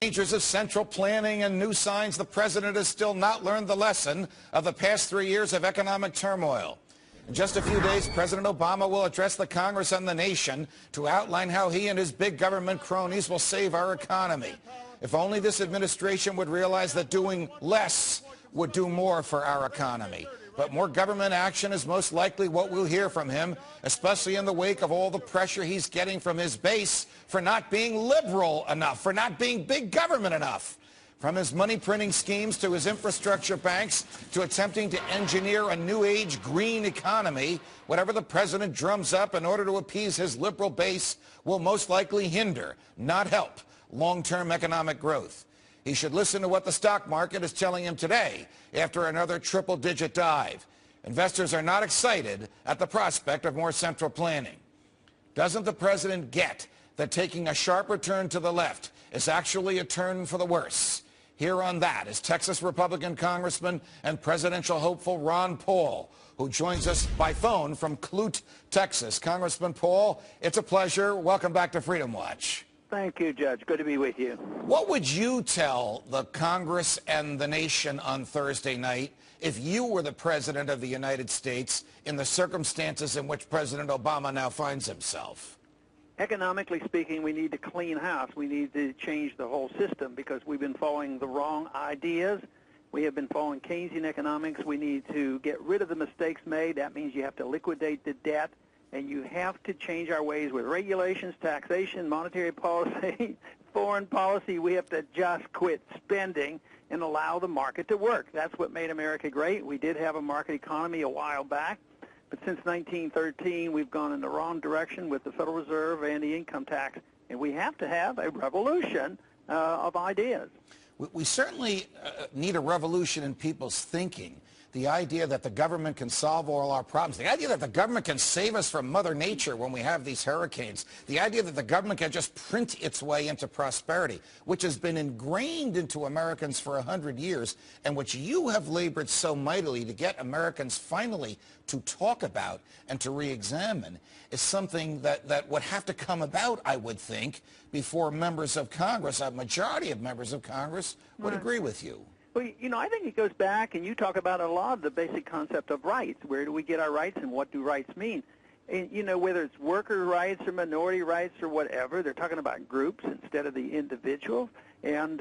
Dangers of central planning and new signs the president has still not learned the lesson of the past 3 years of economic turmoil. In just a few days, President Obama will address the Congress and the nation to outline how he and his big government cronies will save our economy. If only this administration would realize that doing less would do more for our economy. But more government action is most likely what we'll hear from him, especially in the wake of all the pressure he's getting from his base for not being liberal enough, for not being big government enough. From his money-printing schemes to his infrastructure banks to attempting to engineer a new age green economy, whatever the president drums up in order to appease his liberal base will most likely hinder, not help, long-term economic growth. He should listen to what the stock market is telling him today after another triple-digit dive. Investors are not excited at the prospect of more central planning. Doesn't the president get that taking a sharper turn to the left is actually a turn for the worse? Here on that is Texas Republican Congressman and presidential hopeful Ron Paul, who joins us by phone from Clute, Texas. Congressman Paul, it's a pleasure. Welcome back to Freedom Watch. Thank you, Judge. Good to be with you. What would you tell the Congress and the nation on Thursday night if you were the President of the United States in the circumstances in which President Obama now finds himself? Economically speaking, we need to clean house. We need to change the whole system because we've been following the wrong ideas. We have been following Keynesian economics. We need to get rid of the mistakes made. That means you have to liquidate the debt. And you have to change our ways with regulations, taxation, monetary policy, foreign policy. We have to just quit spending and allow the market to work. That's what made America great. We did have a market economy a while back, but since 1913, we've gone in the wrong direction with the Federal Reserve and the income tax, and we have to have a revolution of ideas. We certainly need a revolution in people's thinking. The idea that the government can solve all our problems, the idea that the government can save us from Mother Nature when we have these hurricanes, the idea that the government can just print its way into prosperity, which has been ingrained into Americans for 100 years, and which you have labored so mightily to get Americans finally to talk about and to re-examine, is something that would have to come about, I would think, before members of Congress, a majority of members of Congress, would agree with you. Well, you know, I think it goes back, and you talk about a lot of the basic concept of rights. Where do we get our rights, and what do rights mean? And, you know, whether it's worker rights or minority rights or whatever, they're talking about groups instead of the individual. And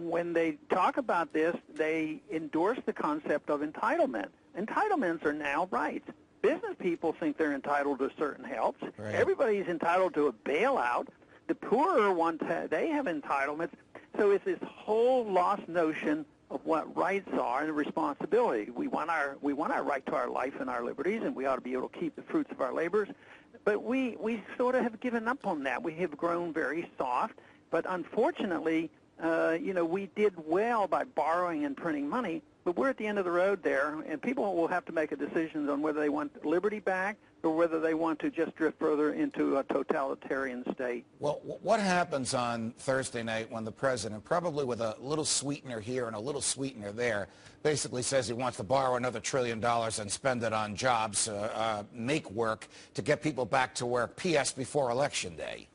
when they talk about this, they endorse the concept of entitlement. Entitlements are now rights. Business people think they're entitled to certain helps. Right. Everybody's entitled to a bailout. The poorer ones, they have entitlements. So it's this whole lost notion of what rights are and responsibility. We want our right to our life and our liberties, and we ought to be able to keep the fruits of our labors. But we sort of have given up on that. We have grown very soft. But unfortunately, you know, we did well by borrowing and printing money, but we're at the end of the road there, and people will have to make a decision on whether they want liberty back or whether they want to just drift further into a totalitarian state. Well, what happens on Thursday night when the president, probably with a little sweetener here and a little sweetener there, basically says he wants to borrow another $1 trillion and spend it on jobs, make work to get people back to work, P.S. before Election Day?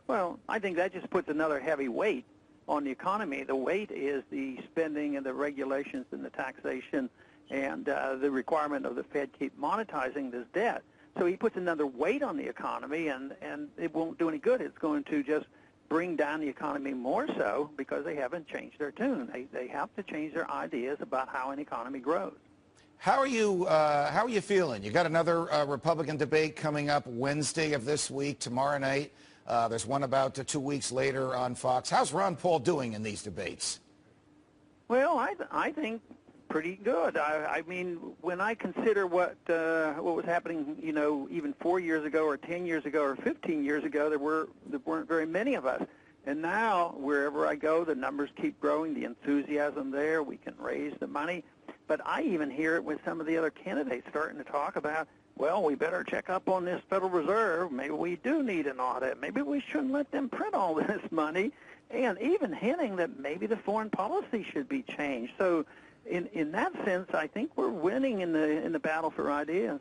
Well, I think that just puts another heavy weight on the economy. The weight is the spending and the regulations and the taxation and the requirement of the Fed keep monetizing this debt. So he puts another weight on the economy, and it won't do any good. It's going to just bring down the economy more so because they haven't changed their tune. They have to change their ideas about how an economy grows. How are you feeling? You got another Republican debate coming up Wednesday of this week, tomorrow night. There's one about 2 weeks later on Fox. How's Ron Paul doing in these debates? Well, I think pretty good. I mean, when I consider what was happening, you know, even 4 years ago or 10 years ago or 15 years ago, there weren't very many of us. And now, wherever I go, the numbers keep growing, the enthusiasm there, we can raise the money. But I even hear it with some of the other candidates starting to talk about, well, we better check up on this Federal Reserve. Maybe we do need an audit. Maybe we shouldn't let them print all this money. And even hinting that maybe the foreign policy should be changed. So in that sense, I think we're winning in the battle for ideas.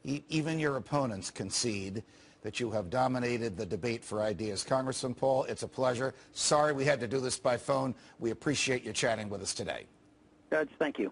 Even your opponents concede that you have dominated the debate for ideas. Congressman Paul, it's a pleasure. Sorry we had to do this by phone. We appreciate you chatting with us today. Judge, thank you.